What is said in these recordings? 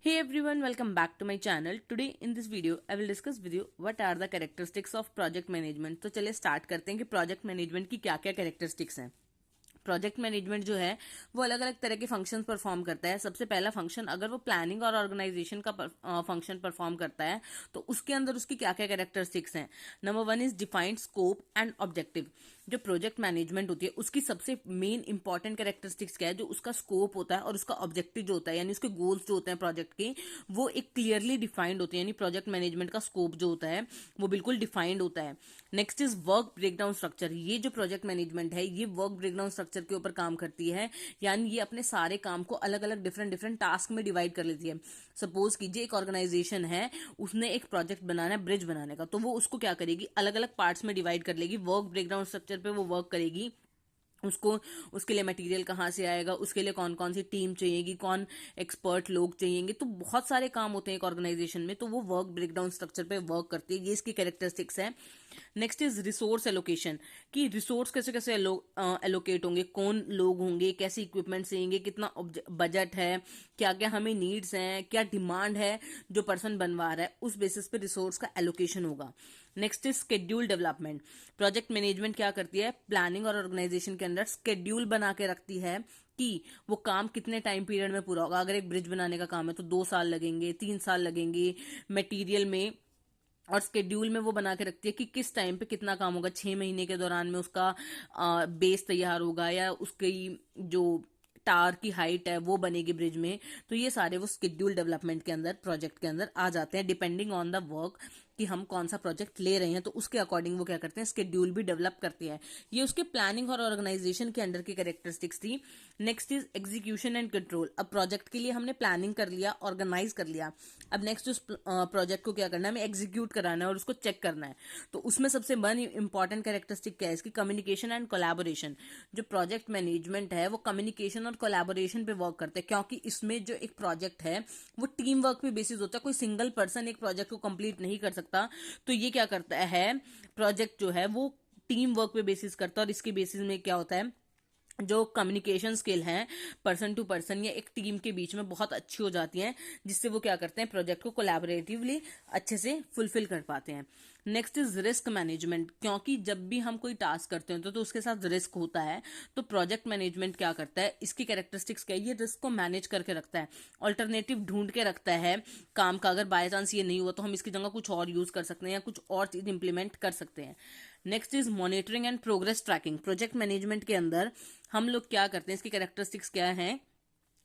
Hey everyone, welcome back to my channel. Today in this video, I will discuss with you what are the characteristics of project management. तो चलिए start करते हैं कि project management की क्या क्या characteristics हैं। प्रोजेक्ट मैनेजमेंट जो है वो अलग अलग तरह के फंक्शंस परफॉर्म करता है। सबसे पहला फंक्शन, अगर वो प्लानिंग और ऑर्गेनाइजेशन का फंक्शन परफॉर्म करता है तो उसके अंदर उसकी क्या क्या कैरेक्टरिस्टिक्स हैं। Number one is defined scope and objective. जो प्रोजेक्ट मैनेजमेंट होती है उसकी सबसे मेन इंपॉर्टेंट कैरेक्टरिस्टिक्स क्या है, जो उसका स्कोप होता है और उसका ऑब्जेक्टिव जो होता है, यानी उसके गोल्स जो होते हैं प्रोजेक्ट के, वो एक क्लियरली डिफाइंड होते हैं। यानी प्रोजेक्ट मैनेजमेंट का स्कोप जो होता है वो बिल्कुल डिफाइंड होता है। Next is work breakdown structure. ये जो प्रोजेक्ट मैनेजमेंट है ये वर्क ब्रेकडाउन स्ट्रक्चर के ऊपर काम करती है, यानी ये अपने सारे काम को अलग अलग डिफरेंट डिफरेंट टास्क में डिवाइड कर लेती है। सपोज कीजिए एक ऑर्गेनाइजेशन है, उसने एक प्रोजेक्ट बनाना है ब्रिज बनाने का, तो वो उसको क्या करेगी, अलग अलग पार्ट्स में डिवाइड कर लेगी। वर्क ब्रेकडाउन स्ट्रक्चर पे वो वर्क करेगी। उसको उसके लिए मटेरियल कहाँ से आएगा, उसके लिए कौन कौन सी टीम चाहिएगी, कौन एक्सपर्ट लोग चाहिएंगे, तो बहुत सारे काम होते हैं एक ऑर्गेनाइजेशन में, तो वो वर्क ब्रेकडाउन स्ट्रक्चर पे वर्क करती है। ये इसकी कैरेक्टरिस्टिक्स है। नेक्स्ट इज रिसोर्स एलोकेशन, कि रिसोर्स कैसे कैसे एलोकेट होंगे, कौन लोग होंगे, कैसे इक्विपमेंट चाहिए, कितना बजट है, क्या क्या हमें नीड्स हैं, क्या डिमांड है जो पर्सन बनवा रहा है, उस बेसिस पे रिसोर्स का एलोकेशन होगा। Next is schedule development. Project management क्या करती है, प्लानिंग और ऑर्गेनाइजेशन के अंदर स्केड्यूल बना के रखती है कि वो काम कितने टाइम पीरियड में पूरा होगा। अगर एक ब्रिज बनाने का काम है तो 2 साल लगेंगे, 3 साल लगेंगे। मटेरियल में और स्केड्यूल में वो बना के रखती है कि किस टाइम पे कितना काम होगा। 6 महीने के दौरान में उसका बेस तैयार होगा, या उसकी जो टावर की हाइट है वो बनेगी ब्रिज में। तो ये सारे वो स्केड्यूल डेवलपमेंट के अंदर, प्रोजेक्ट के अंदर आ जाते हैं, डिपेंडिंग ऑन द वर्क कि हम कौन सा प्रोजेक्ट ले रहे हैं, तो उसके अकॉर्डिंग वो क्या करते हैं, स्केड्यूल भी डेवलप करते हैं। ये उसके प्लानिंग और ऑर्गेनाइजेशन के अंडर की कैरेक्टरिस्टिक्स थी। Next is execution and control. अब प्रोजेक्ट के लिए हमने प्लानिंग कर लिया, ऑर्गेनाइज कर लिया, अब नेक्स्ट उस प्रोजेक्ट को क्या करना है, हमें एग्जीक्यूट कराना है और उसको चेक करना है। तो उसमें सबसे वन इंपॉर्टेंट कैरेक्टरिस्टिक क्या है इसकी, कम्युनिकेशन एंड कोलैबोरेशन। जो प्रोजेक्ट मैनेजमेंट है वो कम्युनिकेशन और कोलैबोरेशन पे वर्क करते हैं, क्योंकि इसमें जो एक प्रोजेक्ट है वो टीम वर्क पे बेसिस होता है। कोई सिंगल पर्सन एक प्रोजेक्ट को कंप्लीट नहीं कर सकता। तो ये क्या करता है, प्रोजेक्ट जो है वो टीम वर्क पे बेसिस करता है। और इसके बेसिस में क्या होता है, जो कम्युनिकेशन स्किल है पर्सन टू पर्सन या एक टीम के बीच में बहुत अच्छी हो जाती हैं, जिससे वो क्या करते हैं, प्रोजेक्ट को कोलैबोरेटिवली अच्छे से फुलफिल कर पाते हैं। नेक्स्ट इज रिस्क मैनेजमेंट, क्योंकि जब भी हम कोई टास्क करते हैं तो उसके साथ रिस्क होता है। तो प्रोजेक्ट मैनेजमेंट क्या करता है, इसकी कैरेक्टरिस्टिक्स क्या है, ये रिस्क को मैनेज करके रखता है, ऑल्टरनेटिव ढूंढ के रखता है काम का। अगर बाय चांस ये नहीं हुआ तो हम इसकी जगह कुछ और यूज कर सकते हैं या कुछ और चीज इंप्लीमेंट कर सकते हैं। Next is monitoring and progress tracking. Project management के अंदर हम लोग क्या करते हैं, इसकी कैरेक्टरिस्टिक्स क्या है,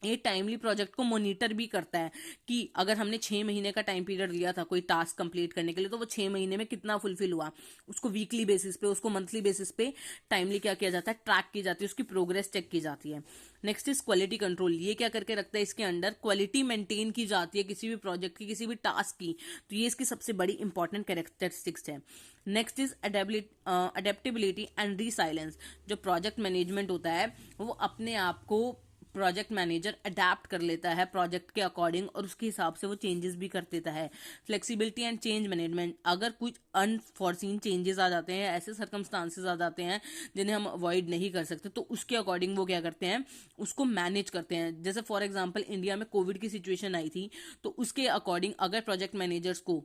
ये टाइमली प्रोजेक्ट को मॉनिटर भी करता है कि अगर हमने 6 महीने का टाइम पीरियड लिया था कोई टास्क कंप्लीट करने के लिए, तो वो 6 महीने में कितना फुलफिल हुआ, उसको वीकली बेसिस पे, उसको मंथली बेसिस पे टाइमली क्या किया जाता है, ट्रैक की जाती है, उसकी प्रोग्रेस चेक की जाती है। Next is quality control. ये क्या करके रखता है, इसके अंडर क्वालिटी मेंटेन की जाती है किसी भी प्रोजेक्ट की, किसी भी टास्क की। तो ये इसकी सबसे बड़ी इंपॉर्टेंट कैरेक्टरिस्टिक्स है। Next is adaptability and resilience. जो प्रोजेक्ट मैनेजमेंट होता है वो अपने आप को प्रोजेक्ट मैनेजर अडेप्ट कर लेता है प्रोजेक्ट के अकॉर्डिंग, और उसके हिसाब से वो चेंजेस भी कर देता है। फ्लेक्सिबिलिटी एंड चेंज मैनेजमेंट, अगर कुछ अनफॉर्सीन चेंजेस आ जाते हैं, ऐसे सर्कमस्टांसेस आ जाते हैं जिन्हें हम अवॉइड नहीं कर सकते, तो उसके अकॉर्डिंग वो क्या करते हैं, उसको मैनेज करते हैं। जैसे फॉर एग्जाम्पल इंडिया में कोविड की सिचुएशन आई थी, तो उसके अकॉर्डिंग अगर प्रोजेक्ट मैनेजर्स को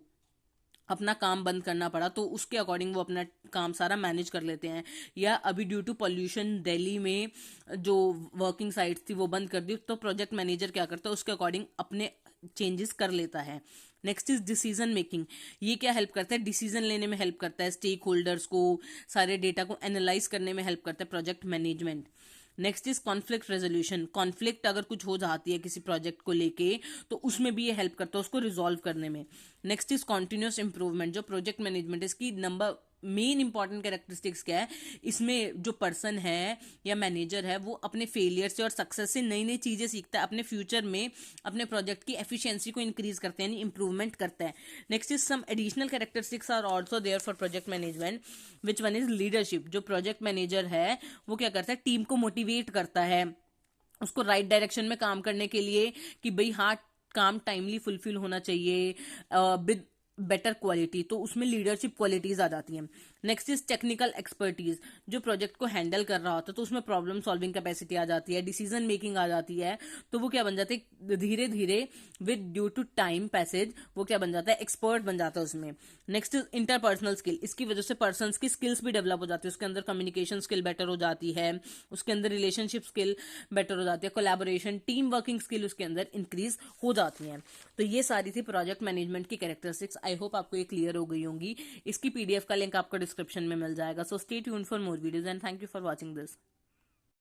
अपना काम बंद करना पड़ा तो उसके अकॉर्डिंग वो अपना काम सारा मैनेज कर लेते हैं। या अभी ड्यू टू पॉल्यूशन दिल्ली में जो वर्किंग साइट्स थी वो बंद कर दी, तो प्रोजेक्ट मैनेजर क्या करता है, उसके अकॉर्डिंग अपने चेंजेस कर लेता है। Next is decision making. ये क्या हेल्प करता है, डिसीजन लेने में हेल्प करता है, स्टेक होल्डर्स को, सारे डेटा को एनालाइज करने में हेल्प करता है project management. Next is conflict resolution. Conflict अगर कुछ हो जाती है किसी प्रोजेक्ट को लेके, तो उसमें भी ये हेल्प करता है उसको रिजॉल्व करने में। Next is continuous improvement. जो प्रोजेक्ट मैनेजमेंट, इसकी नंबर मेन इंपॉर्टेंट कैरेक्टरिस्टिक्स क्या है, इसमें जो पर्सन है या मैनेजर है वो अपने फेलियर से और सक्सेस से नई नई चीजें सीखता है, अपने फ्यूचर में अपने प्रोजेक्ट की एफिशिएंसी को इंक्रीज करते हैं, यानी इंप्रूवमेंट करता है। Next is some additional characteristics are also there for project management, which one is leadership. जो प्रोजेक्ट मैनेजर है वो क्या करता है, टीम को मोटिवेट करता है, उसको राइट डायरेक्शन में काम करने के लिए कि भाई हाँ, काम टाइमली फुलफिल होना चाहिए विद बेटर क्वालिटी, तो उसमें लीडरशिप क्वालिटीज आ जाती हैं। नेक्स्ट इज टेक्निकल एक्सपर्टीज, जो प्रोजेक्ट को हैंडल कर रहा होता है तो उसमें प्रॉब्लम सॉल्विंग कैपेसिटी आ जाती है, डिसीजन मेकिंग आ जाती है, तो वो क्या बन जाते हैं धीरे धीरे with due to time passage वो क्या बन जाता है, एक्सपर्ट बन जाता है उसमें। नेक्स्ट इज इंटरपर्सनल स्किल, इसकी वजह से पर्सन की स्किल्स भी डेवलप हो जाती है, उसके अंदर कम्युनिकेशन स्किल बेटर हो जाती है, उसके अंदर रिलेशनशिप स्किल बेटर हो जाती है, कोलैबोरेशन टीम वर्किंग स्किल उसके अंदर इंक्रीज हो जाती है। तो ये सारी थी प्रोजेक्ट मैनेजमेंट की कैरेक्टरिस्टिक्स। आई होप आपको ये क्लियर हो गई होंगी। इसकी पीडीएफ का लिंक आपको डिस्क्रिप्शन में मिल जाएगा। So stay tuned for more videos and thank you for watching this.